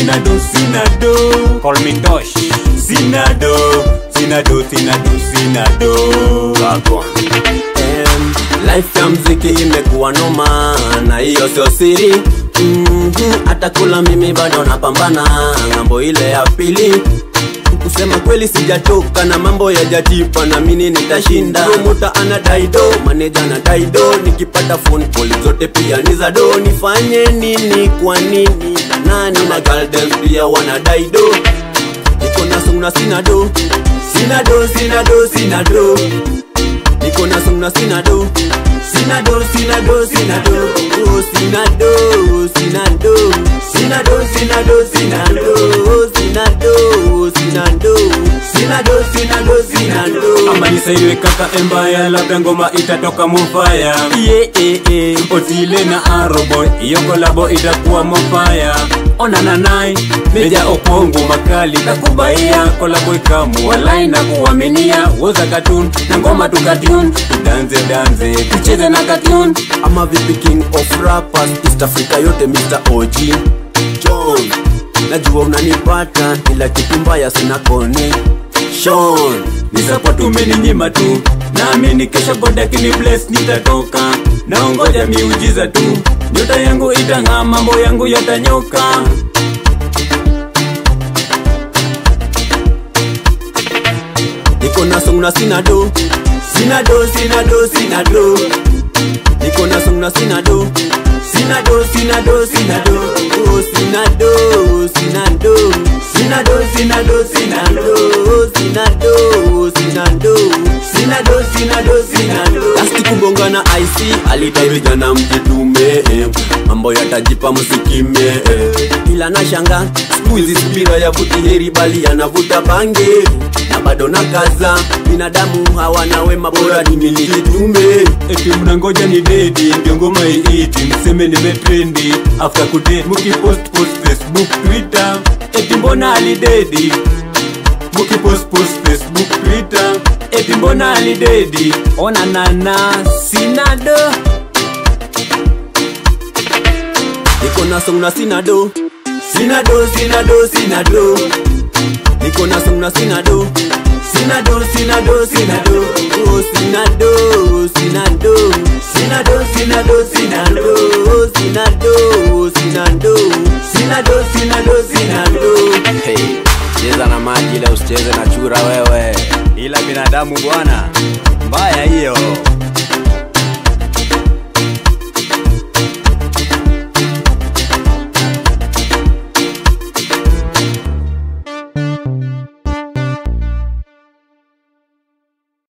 sina do, sina do. Call me Tosh. Sina do, sina do, sina do, sina do. Life ya mziki imekuwa noma, na hiyo sio siri. Hata kula mimi bado napambana ngambo ile ya pili. Kusema kweli sijatoka na mambo ya jajipa, na mimi nitashinda. Promoter ana daido, manager ana daido, nikipata phone call zote pia ni za do. Nifanye nini, kwa nini, nani na girl dance pia wana daido. Niko na song na sina do, sina do, sina do, sina do. Niko na song na sina do, sina do, sina do, sina do. Oh, sina do, sina do, sina do, sina do, sina do, sina do, sina do, sina do, sina do, sina do. Ama nisaidiwe kaka Embaya, labda ngoma itatoka mofaya. Otile na Aroboy, iyo kolabo itakuwa mofaya. Ona nanai, meja okongo makali takubaia. Kolabo ikamu, walai na kuwaminia. Woza cartoon, na ngoma tukatune. Danze danze, tucheze na cartoon. Ama vipi king of rappers, East Africa yote Mr. OG John. Najua unanipata, ila kitu mbaya sina kone Sean. Ni support umeninyima tu, naamini kesho God akini bless nitatoka. Naongoja miujiza tu, nyota yangu itang'aa, mambo yangu yatanyoka. Niko na song na sina do, sina do, sina do, sina do. Niko na song na sina do, sina do, sina do, sina do. Oh, sina do, sina do, sina do, sina do, sina do, sina do, sina do, sina do, sina do, sina do. Last kubonga na IC alidai vijana mjitume, mambo yatajipa msikime. Ila nashanga siku hizi spira ya vuti heri bali yanavuta bange. Na bado na kaza, binadamu hawana wema, bora nijitume. Eti mnangoja ni dedi, ndio ngoma iiti, mseme nimetrendi. After kudate, mukipost Facebook, Twitter. Eti mbona alidedi, mukipost Facebook, Twitter. Eti mbona alidedi. Ona nana, sina do. Niko na song na sina do, sina do, sina do, sina do. Niko na song na sina do, sina do, sina do, sina do. Oh, sina do, sina do, sina do, sina do, sina do, sina do, sina do, sina do, sina do, sina do. Hey, cheza na maji leo usicheze na chura wewe. Ila binadamu bwana, mbaya hiyo.